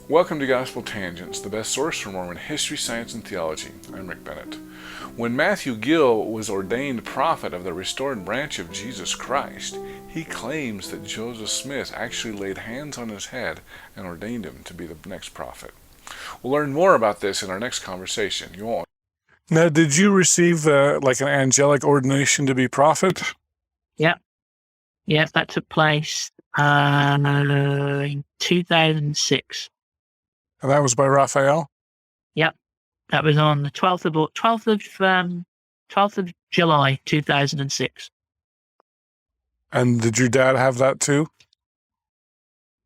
Welcome to Gospel Tangents, the best source for Mormon history, science, and theology. I'm Rick Bennett. When Matthew Gill was ordained prophet of the restored branch of Jesus Christ, he claims that Joseph Smith actually laid hands on his head and ordained him to be the next prophet. We'll learn more about this in our next conversation. You won't. Now, did you receive like an angelic ordination to be prophet? Yep, that took place in 2006. And that was by Raphael? Yep, that was on the 12th of July 2006. And did your dad have that too?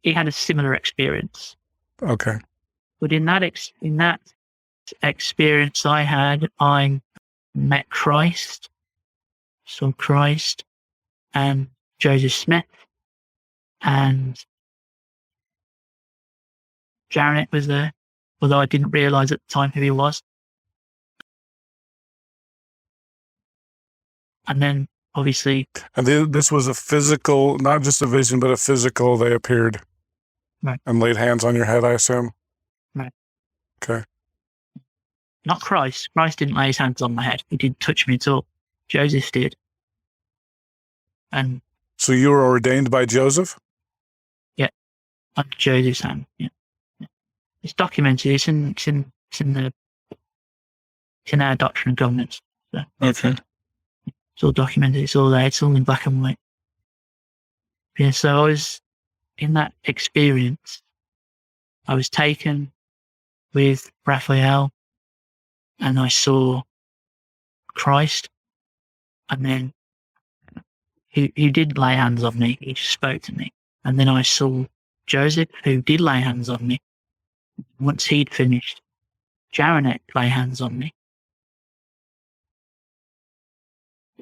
He had a similar experience. Okay. But in that experience I met Christ, saw Christ, and Joseph Smith, and Janet was there, although I didn't realise at the time who he was. And then, obviously... And this was a physical, not just a vision, but a physical, they appeared. Right. And laid hands on your head, I assume? Right. Okay. Not Christ. Christ didn't lay his hands on my head. He didn't touch me at all. Joseph did. And... So you were ordained by Joseph? Yeah. Under Joseph's hand, yeah. It's documented. It's in our doctrine and governance. So, okay. It's all documented. It's all there. It's all in black and white. Yeah. So I was in that experience. I was taken with Raphael, and I saw Christ, and then he didn't lay hands on me. He just spoke to me, and then I saw Joseph, who did lay hands on me. Once he'd finished, Janet lay hands on me.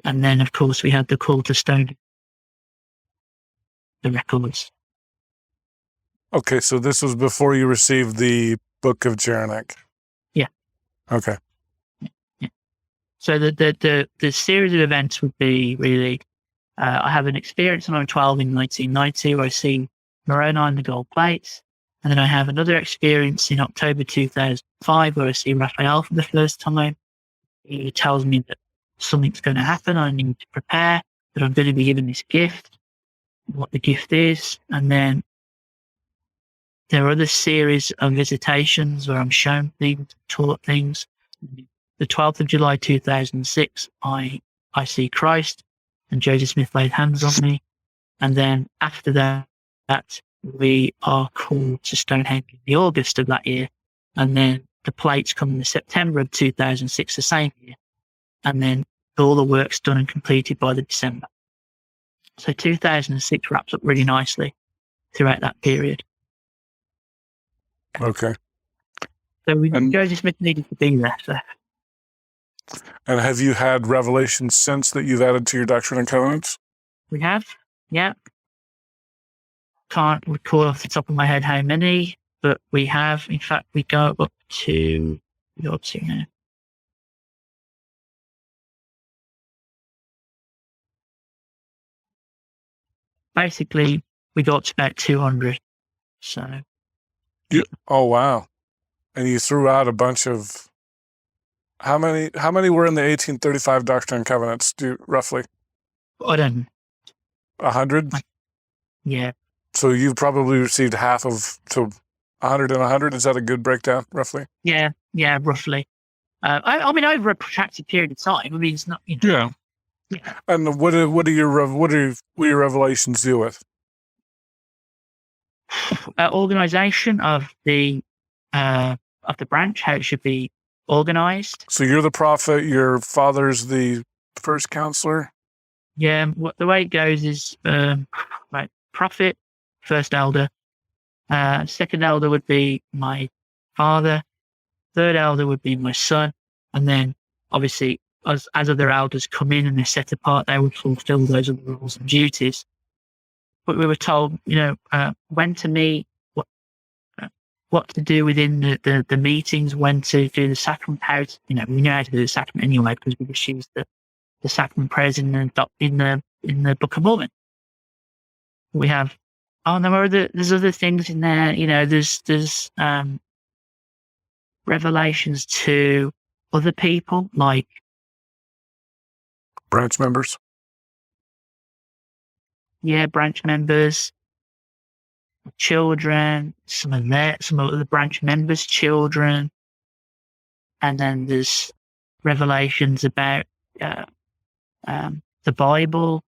And then, of course, we had the call to stone the records. Okay, so this was before you received the Book of Janet. Yeah. Okay. Yeah. So the series of events would be really, I have an experience when I'm 12 in 1990 where I see Moroni and the gold plates. And then I have another experience in October 2005 where I see Raphael for the first time. He tells me that something's going to happen. I need to prepare, that I'm going to be given this gift, what the gift is. And then there are other series of visitations where I'm shown things, taught things. The 12th of July 2006, I see Christ and Joseph Smith laid hands on me. And then after that, we are called to Stonehenge in the August of that year. And then the plates come in the September of 2006, the same year. And then all the work's done and completed by the December. So 2006 wraps up really nicely throughout that period. Okay. So Joseph Smith needed to be there. So. And have you had revelations since that you've added to your Doctrine and Covenants? We have, yeah. Can't recall off the top of my head how many, but we have. In fact, we go up to now. Basically, we got to about 200. So. Oh wow! And you threw out a bunch of. How many were in the 1835 Doctrine and Covenants? Roughly? I don't know. 100? Yeah. So you've probably received half of 100 and 100. Is that a good breakdown, roughly? Yeah, roughly. I mean, over a protracted period of time. I mean, it's not. Yeah. And what do your revelations deal with? Organization of the branch, how it should be organized. So you're the prophet. Your father's the first counselor. Yeah. The way it goes is prophet, first elder. Second elder would be my father. Third elder would be my son. And then, obviously, as other elders come in and they're set apart, they would fulfill those other roles and duties. But we were told, when to meet, what to do within the meetings, when to do the sacrament, we know how to do the sacrament anyway because we just use the sacrament prayers in the Book of Mormon. We have Oh, there's other things in there. There's revelations to other people, like Branch members. branch members, children, some of the branch members' children, and then there's revelations about the Bible,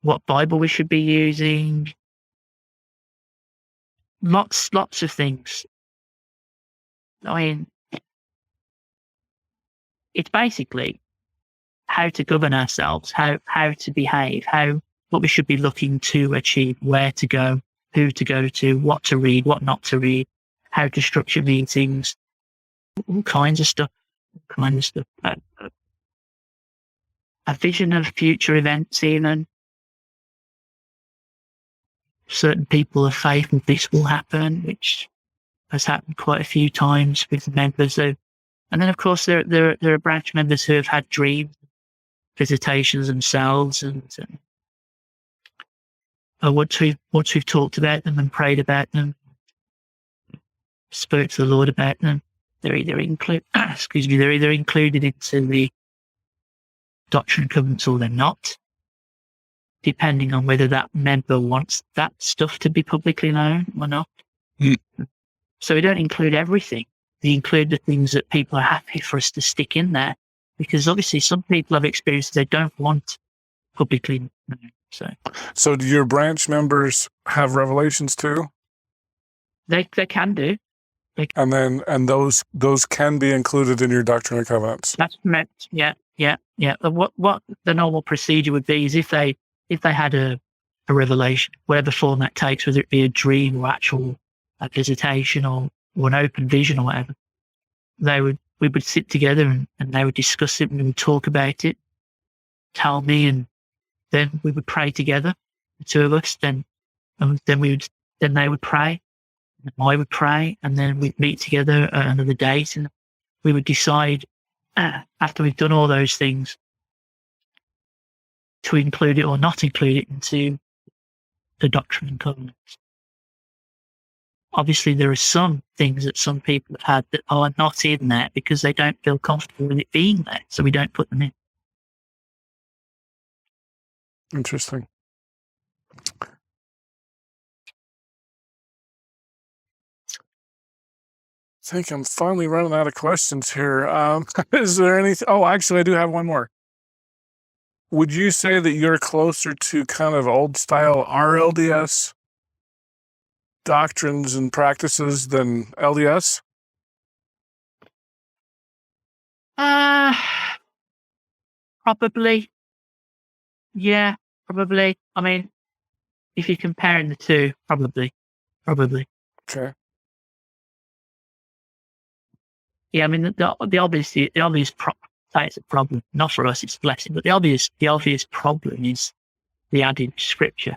what Bible we should be using, lots of things. I mean, it's basically how to govern ourselves, how to behave, what we should be looking to achieve, where to go, who to go to, what to read, what not to read, how to structure meetings, all kinds of stuff. A vision of future events, even. Certain people of faith that this will happen, which has happened quite a few times with members of. And then, of course, there are branch members who have had dreams, visitations themselves, and once we've talked about them and prayed about them, spoke to the Lord about them, they're either included into the Doctrine and Covenants or they're not, depending on whether that member wants that stuff to be publicly known or not. Mm. So we don't include everything. We include the things that people are happy for us to stick in there, because obviously some people have experiences they don't want publicly known. So do your branch members have revelations too? They can do. And those can be included in your Doctrine and Covenants. That's correct. Yeah. What the normal procedure would be is if they had a revelation, whatever form that takes, whether it be a dream or actual a visitation or an open vision or whatever, we would sit together and they would discuss it and we would talk about it, tell me, and then we would pray together, the two of us. Then they would pray, and I would pray, and then we'd meet together at another date, and we would decide after we've done all those things to include it or not include it into the Doctrine and Covenants. Obviously, there are some things that some people have had that are not in there because they don't feel comfortable with it being there, so we don't put them in. Interesting. I think I'm finally running out of questions here. Is there anything? Oh, actually, I do have one more. Would you say that you're closer to kind of old style RLDS doctrines and practices than LDS? Probably. Yeah, probably. I mean, if you're comparing the two, probably. Okay. Yeah, I mean, the obvious it's a problem. Not for us, it's a blessing. But the obvious problem is the added scripture.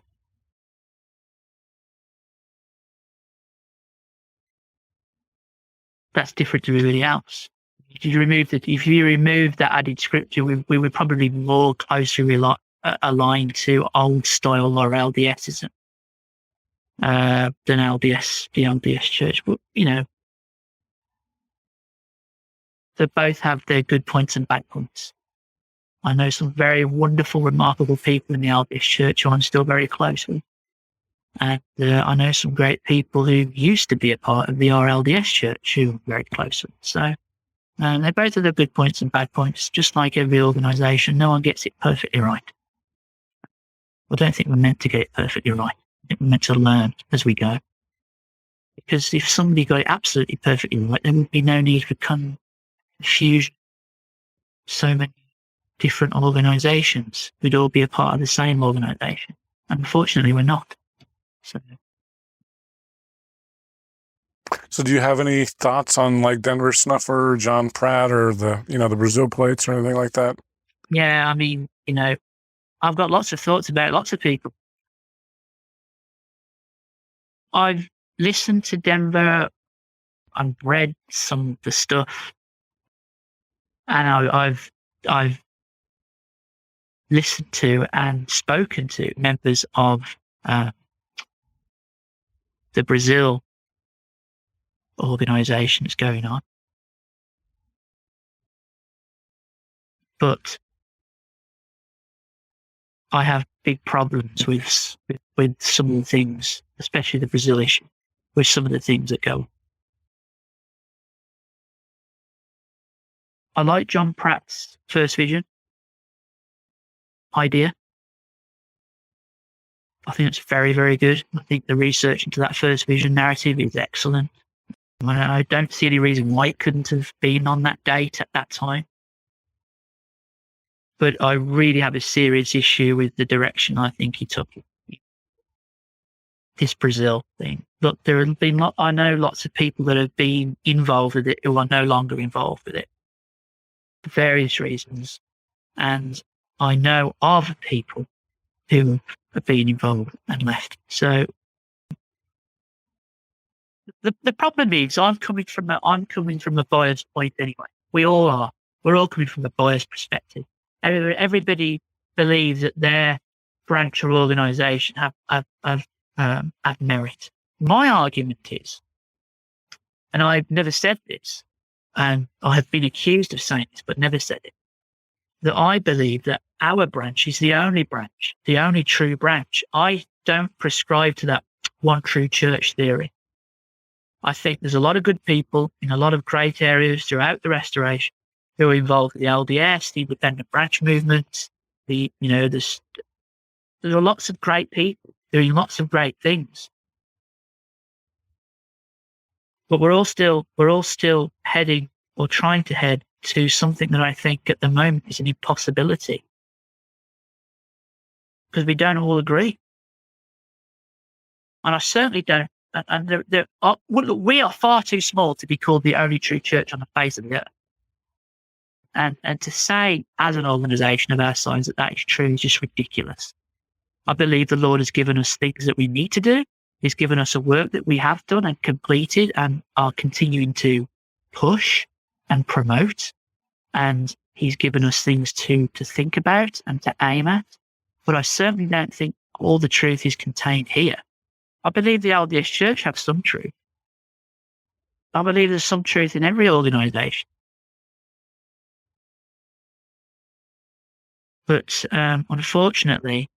That's different to everybody else. If you remove that added scripture, we would probably be more closely aligned to old style or LDSism than LDS, the LDS church. But they both have their good points and bad points. I know some very wonderful, remarkable people in the LDS church who I'm still very close with. And I know some great people who used to be a part of the RLDS church who I'm very close with. So they both have their good points and bad points, just like every organisation. No one gets it perfectly right. I don't think we're meant to get it perfectly right. I think we're meant to learn as we go. Because if somebody got it absolutely perfectly right, there would be no need for confusion. So many different organisations would all be a part of the same organisation. Unfortunately, we're not. So do you have any thoughts on like Denver Snuffer, John Pratt, or the Brazil plates or anything like that? Yeah, I mean, I've got lots of thoughts about lots of people. I've listened to Denver. I've read some of the stuff, and I've listened to and spoken to members of the Brazil organization that's going on. But I have big problems with some of the things, especially the Brazil issue, with some of the things that go on. I like John Pratt's first vision idea. I think it's very, very good. I think the research into that first vision narrative is excellent. I don't see any reason why it couldn't have been on that date at that time. But I really have a serious issue with the direction I think he took this Brazil thing. Look, there have been I know lots of people that have been involved with it who are no longer involved with it for various reasons. And I know of people who have been involved and left. So the problem is I'm coming from a biased point anyway. We all are. We're all coming from a biased perspective. Everybody believes that their branch or organisation have merit. My argument is, and I've never said this, and I have been accused of saying this, but never said it, that I believe that our branch is the only branch, the only true branch. I don't prescribe to that one true church theory. I think there's a lot of good people in a lot of great areas throughout the Restoration who are involved with the LDS, the independent branch movement, there's lots of great people doing lots of great things. But we're all still heading or trying to head to something that I think at the moment is an impossibility. Because we don't all agree. And I certainly don't. And we are far too small to be called the only true church on the face of the earth. And to say as an organisation of our size that is true is just ridiculous. I believe the Lord has given us things that we need to do. He's given us a work that we have done and completed and are continuing to push and promote. And he's given us things to think about and to aim at. But I certainly don't think all the truth is contained here. I believe the LDS Church has some truth. I believe there's some truth in every organisation. But unfortunately,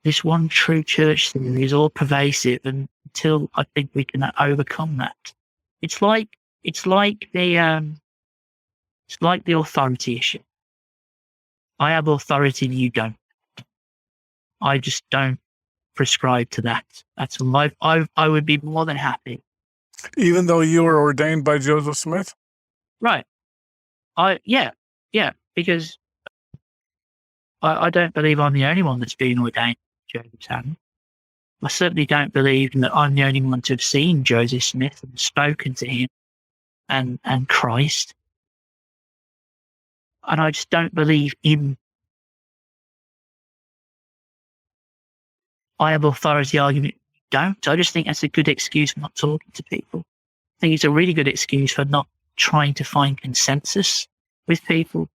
this one true church theory is all pervasive, and until I think we can overcome that, it's like the authority issue. I have authority and you don't. I just don't prescribe to that. That's all. I would be more than happy. Even though you were ordained by Joseph Smith? Right. Yeah, because I don't believe I'm the only one that's been ordained by Joseph Smith. I certainly don't believe that I'm the only one to have seen Joseph Smith and spoken to him and Christ. And I just don't believe in I have authority argument. Don't. I just think that's a good excuse for not talking to people. I think it's a really good excuse for not trying to find consensus with people.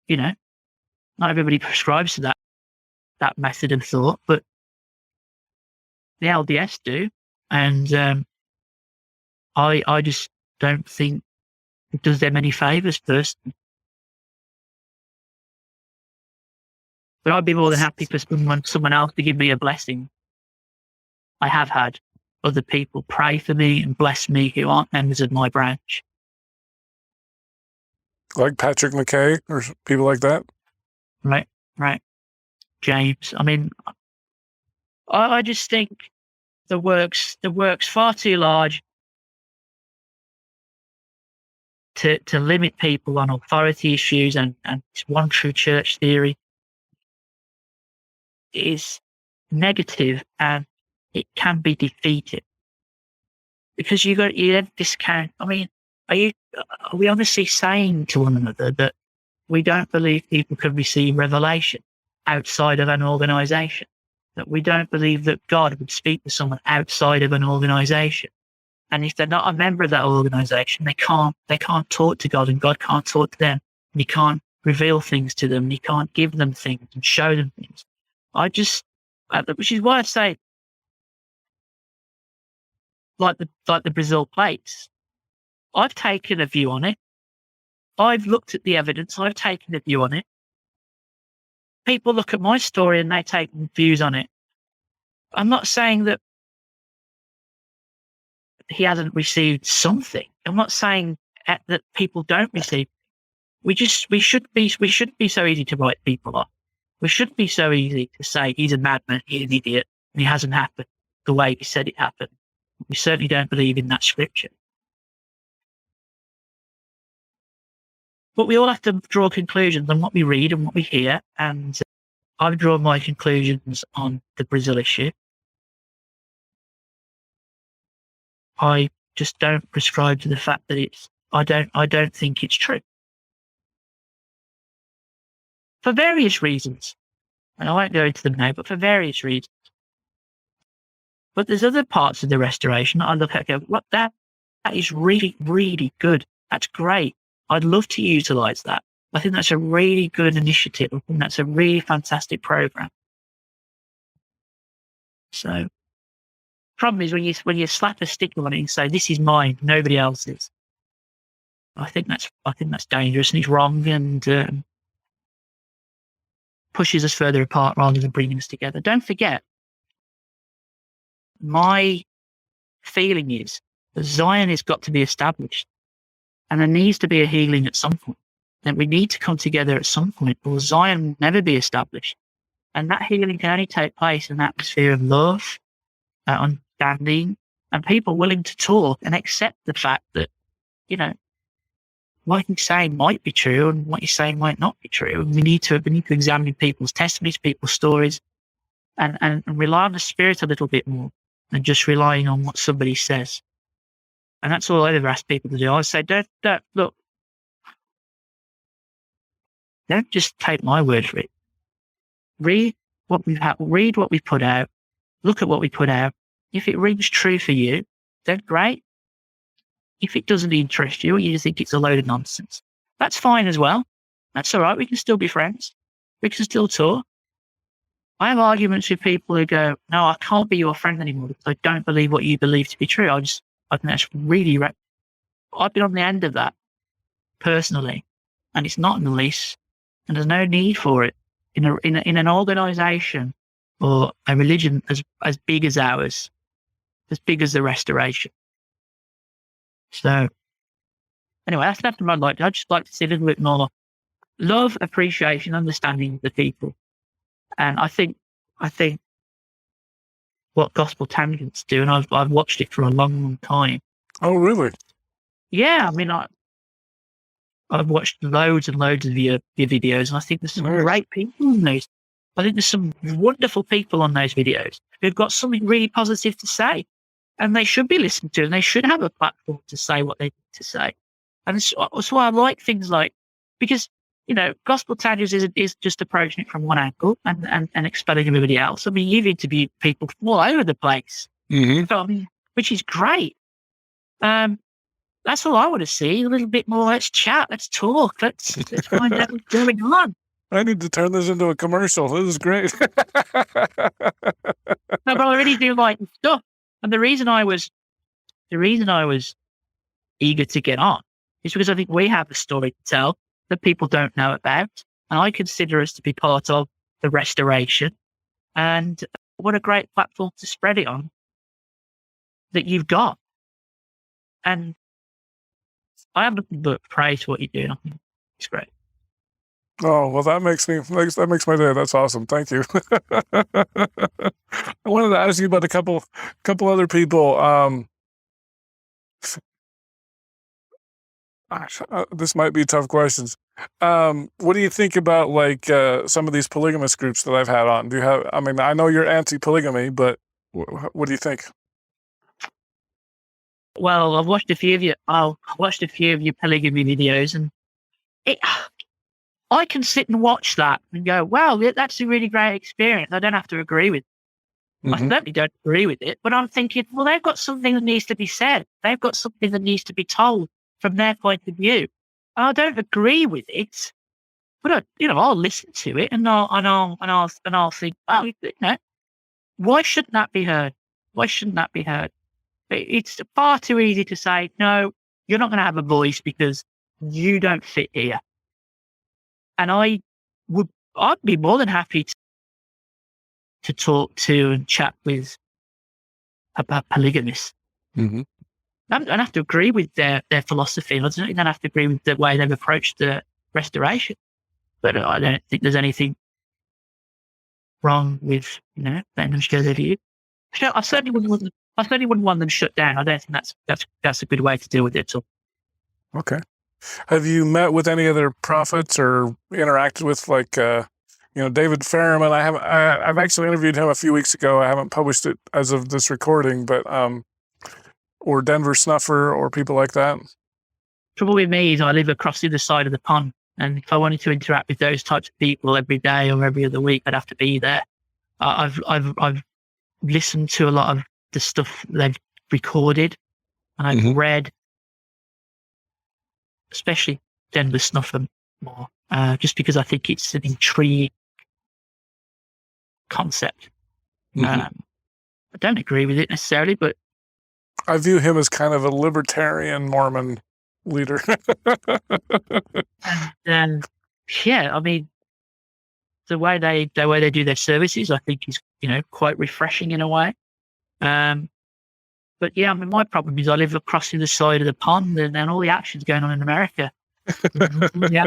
Not everybody prescribes to that method of thought, but the LDS do. And I just don't think it does them any favours personally. But I'd be more than happy for someone else to give me a blessing. I have had other people pray for me and bless me who aren't members of my branch. Like Patrick McKay or people like that? Right. James. I mean, I just think the work's far too large to limit people on authority issues and one true church theory is negative, and it can be defeated because you then discount. I mean, are we honestly saying to one another that we don't believe people can receive revelation outside of an organisation? That we don't believe that God would speak to someone outside of an organisation? And if they're not a member of that organisation, they can't talk to God, and God can't talk to them. And He can't reveal things to them. And He can't give them things and show them things. Which is why I say, like the Brazil plates, I've taken a view on it. I've looked at the evidence. I've taken a view on it. People look at my story and they take views on it. I'm not saying that he hasn't received something. I'm not saying that people don't receive. We should be so easy to write people off. We should be so easy to say he's a madman, he's an idiot, and he hasn't happened the way he said it happened. We certainly don't believe in that scripture. But we all have to draw conclusions on what we read and what we hear. And I've drawn my conclusions on the Brazil issue. I just don't prescribe to the fact that I don't think it's true. For various reasons. And I won't go into them now, but for various reasons. But there's other parts of the restoration that I look at and go, what, that is really, really good. That's great. I'd love to utilize that. I think that's a really good initiative. I think that's a really fantastic program. So, problem is when you slap a sticker on it and say, this is mine, nobody else's. I think that's dangerous and it's wrong and pushes us further apart rather than bringing us together. Don't forget, my feeling is that Zion has got to be established. And there needs to be a healing at some point. That we need to come together at some point, or Zion will never be established. And that healing can only take place in an atmosphere of love, understanding, and people willing to talk and accept the fact that, what you're saying might be true and what you're saying might not be true. And we need to examine people's testimonies, people's stories, and rely on the Spirit a little bit more than just relying on what somebody says. And that's all I ever ask people to do. I say, don't just take my word for it. Read what we've put out. Look at what we put out. If it rings true for you, then great. If it doesn't interest you or you think it's a load of nonsense, that's fine as well. That's all right. We can still be friends. We can still talk. I have arguments with people who go, no, I can't be your friend anymore because I don't believe what you believe to be true. I think that's really right. I've been on the end of that personally, and it's not in the least, and there's no need for it in an organization or a religion as big as ours, as big as the Restoration. So, anyway, that's nothing I'd like to. I'd just like to see a little bit more love, appreciation, understanding of the people, and I think what Gospel Tangents do, and I've watched it for a long, long time. Oh, really? Yeah, I mean, I've watched loads and loads of your videos, and I think there's some great people on those. I think there's some wonderful people on those videos who've got something really positive to say, and they should be listened to, and they should have a platform to say what they need to say. And that's why I like things like, because Gospel Tangents is just approaching it from one angle and expelling everybody else. I mean, you've interviewed people from all over the place, so, which is great. That's all I want to see. A little bit more. Let's chat. Let's talk. Let's find out what's going on. I need to turn this into a commercial. This is great. No, but I really do like the stuff. And the reason I was eager to get on is because I think we have a story to tell that people don't know about. And I consider us to be part of the Restoration. And what a great platform to spread it on that you've got. And I have nothing but praise for what you're doing. I think it's great. Oh, well, that makes my day. That's awesome. Thank you. I wanted to ask you about a couple other people. This might be tough questions. What do you think about some of these polygamous groups that I've had on? I know you're anti-polygamy, but what do you think? Well, I've watched a few of your polygamy videos, and I can sit and watch that and go, wow, that's a really great experience. I don't have to agree with it. I certainly don't agree with it, but I'm thinking, well, they've got something that needs to be said. They've got something that needs to be told from their point of view. I don't agree with it, But I'll listen to it and I'll think, oh, why shouldn't that be heard? Why shouldn't that be heard? It's far too easy to say, no, you're not going to have a voice because you don't fit here. And I'd be more than happy to talk to and chat with about polygamists. Mm-hmm. I don't have to agree with their philosophy. I don't have to agree with the way they've approached the restoration. But I don't think there's anything wrong with letting them share their view. I certainly wouldn't want them shut down. I don't think that's a good way to deal with it at all. Okay. Have you met with any other prophets or interacted with David Ferriman? I've actually interviewed him a few weeks ago. I haven't published it as of this recording, but or Denver Snuffer or people like that. Trouble with me is I live across the other side of the pond, and if I wanted to interact with those types of people every day or every other week, I'd have to be there. I've listened to a lot of the stuff they've recorded, and I've read, especially Denver Snuffer more, just because I think it's an intriguing concept. I don't agree with it necessarily, but I view him as kind of a libertarian Mormon leader. and I mean, the way they do their services, I think is quite refreshing in a way. But yeah, I mean, my problem is I live across the other side of the pond, and all the action's going on in America.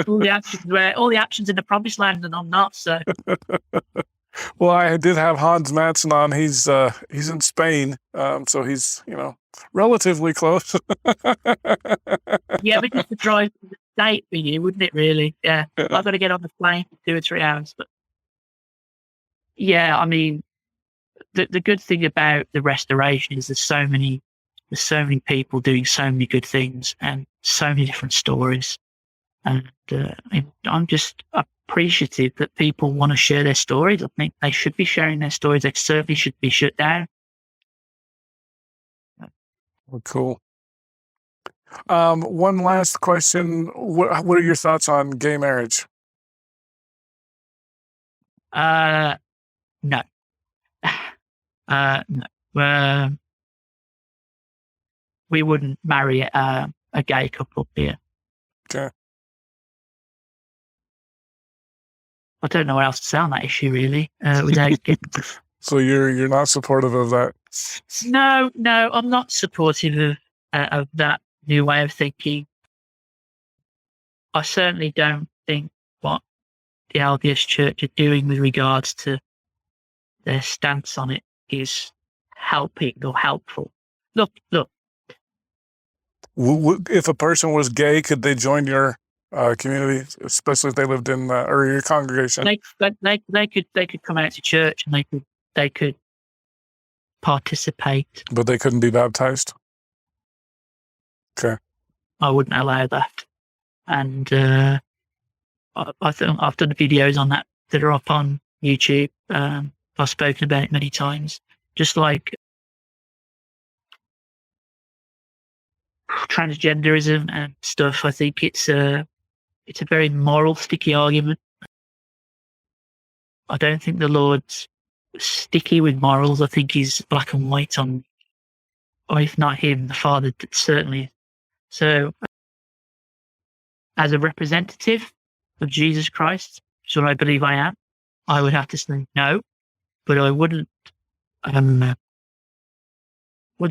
all the actions in the promised land, and I'm not. So, well, I did have Hans Madsen on. He's in Spain, so he's relatively close. Yeah, but just to drive to the state for you, wouldn't it? Really? Yeah, I've got to get on the plane for 2 or 3 hours. But yeah, I mean, the good thing about the restoration is there's so many people doing so many good things and so many different stories. And I'm just appreciative that people want to share their stories. I think they should be sharing their stories. They certainly should be shut down. Well, cool. One last question. What are your thoughts on gay marriage? No. No. We wouldn't marry a gay couple here. Okay. I don't know what else to say on that issue, really. Without getting... So you're not supportive of that? No, I'm not supportive of that new way of thinking. I certainly don't think what the LDS Church are doing with regards to their stance on it is helping or helpful. Look. If a person was gay, could they join your community, especially if they lived in or your congregation? They could come out to church and they could participate, but they couldn't be baptized. Okay. I wouldn't allow that, and I've done videos on that are up on YouTube. I've spoken about it many times. Just like transgenderism and stuff, I think it's a very moral, sticky argument. I don't think the Lord's sticky with morals. I think he's black and white on, or if not him, the Father certainly. So, as a representative of Jesus Christ, which is what I believe I am, I would have to say no, but I wouldn't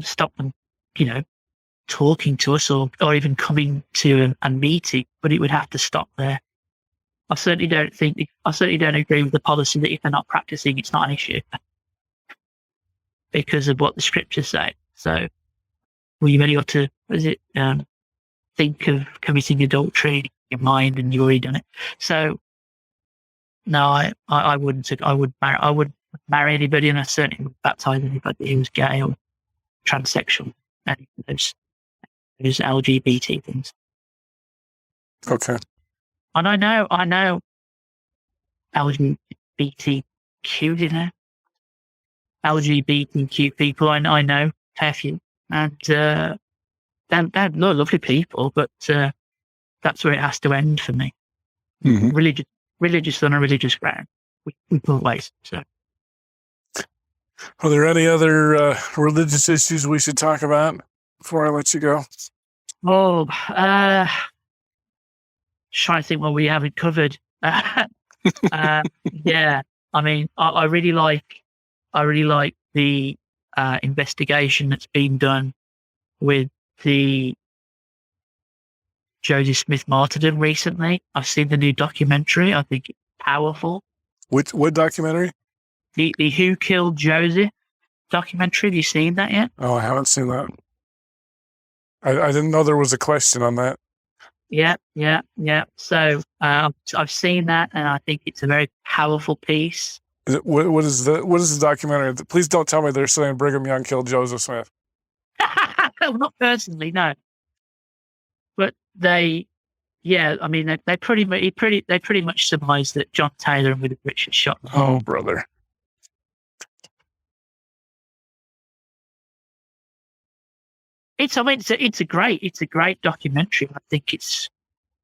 stop them, talking to us or even coming to a meeting, but it would have to stop there. I certainly don't agree with the policy that if they're not practicing, it's not an issue because of what the scriptures say. So, you've only got to, think of committing adultery in your mind, and you've already done it. So, no, I wouldn't. I would marry anybody, and I certainly would baptize anybody who was gay or transsexual, any of those LGBT things. Okay. And I know LGBTQ, LGBTQ people. I know a fair few, and they're lovely people, but that's where it has to end for me. Mm-hmm. religious on a religious ground. We put ways. So, Are there any other religious issues we should talk about before I let you go? oh, trying to think what we haven't covered. Yeah, I mean, I really like the investigation that's been done with the Joseph Smith martyrdom recently. I've seen the new documentary. I think it's powerful. What documentary? The Who Killed Joseph documentary. Have you seen that yet? Oh, I haven't seen that. I didn't know there was a question on that. Yeah. So I've seen that, and I think it's a very powerful piece. What is the documentary? Please don't tell me they're saying Brigham Young killed Joseph Smith. Not personally, no. But they pretty much surmised that John Taylor and William Richard shot them. Oh, brother. It's a great documentary. I think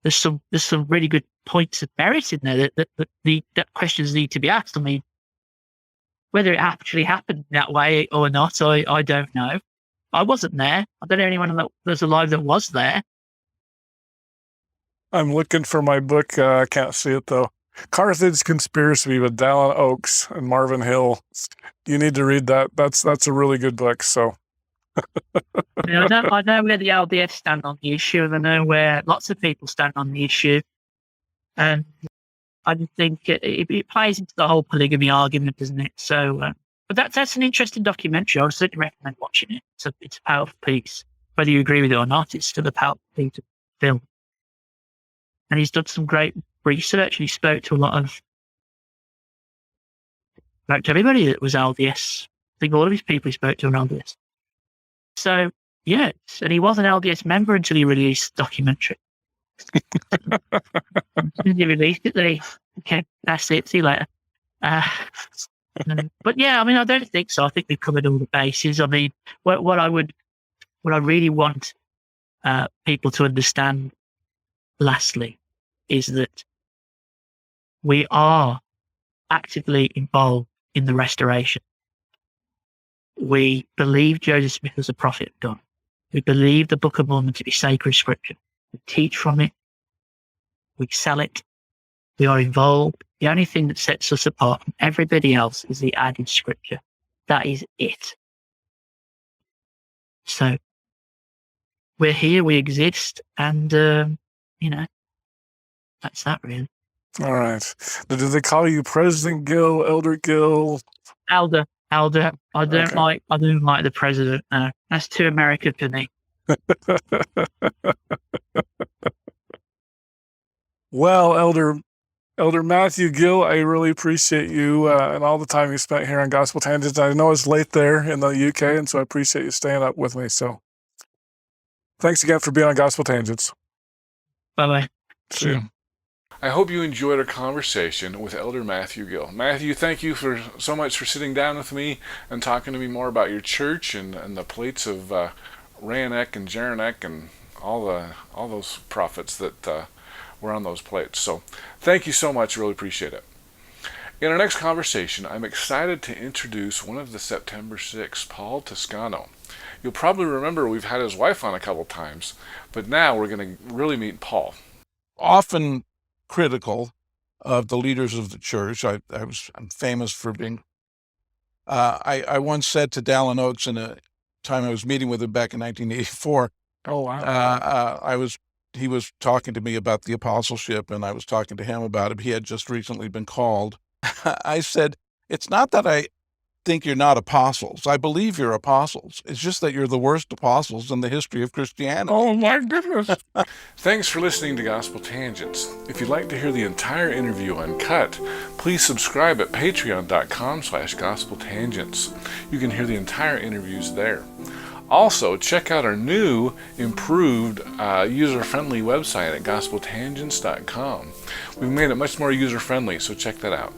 there's some really good points of merit in there that questions need to be asked. I mean, whether it actually happened that way or not, I don't know. I wasn't there. I don't know anyone that was alive that was there. I'm looking for my book. I can't see it though. Carthage Conspiracy with Dallin Oaks and Marvin Hill. You need to read that. That's a really good book. So. I know where the LDS stand on the issue, and I know where lots of people stand on the issue, and I just think it plays into the whole polygamy argument, doesn't it? So, but that's an interesting documentary. I would certainly recommend watching it. It's a powerful piece, whether you agree with it or not. It's still a powerful piece of film, and he's done some great research. He spoke to everybody that was LDS. I think all of his people he spoke to were LDS. So, yeah, and he was an LDS member until he released the documentary. He released it, then okay, that's it, see you later. But yeah, I mean, I don't think so. I think we've covered all the bases. I mean, what I really want people to understand, lastly, is that we are actively involved in the restoration. We believe Joseph Smith was a prophet of God. We believe the Book of Mormon to be sacred scripture. We teach from it. We sell it. We are involved. The only thing that sets us apart from everybody else is the added scripture. That is it. So we're here, we exist, and, that's that really. All right. Do they call you President Gill, Elder Gill? Elder. I don't like the president. No, that's too American for me. Well, Elder Matthew Gill, I really appreciate you and all the time you spent here on Gospel Tangents. I know it's late there in the UK, and so I appreciate you staying up with me. So thanks again for being on Gospel Tangents. Bye-bye. See you. I hope you enjoyed our conversation with Elder Matthew Gill. Matthew, thank you so much for sitting down with me and talking to me more about your church and the plates of Ranek and Jeranek and all those prophets that were on those plates. So thank you so much. Really appreciate it. In our next conversation, I'm excited to introduce one of the September 6th, Paul Toscano. You'll probably remember we've had his wife on a couple times, but now we're going to really meet Paul. Often critical of the leaders of the church. I'm famous for being. I once said to Dallin Oaks in a time I was meeting with him back in 1984. Oh wow! He was talking to me about the apostleship, and I was talking to him about it. He had just recently been called. I said, "It's not that I think you're not apostles. I believe you're apostles. It's just that you're the worst apostles in the history of Christianity." Oh my goodness! Thanks for listening to Gospel Tangents. If you'd like to hear the entire interview uncut, please subscribe at patreon.com/gospeltangents. You can hear the entire interviews there. Also, check out our new, improved, user-friendly website at gospeltangents.com. We've made it much more user-friendly, so check that out.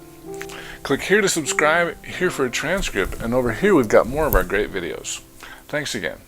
Click here to subscribe, here for a transcript, and over here we've got more of our great videos. Thanks again.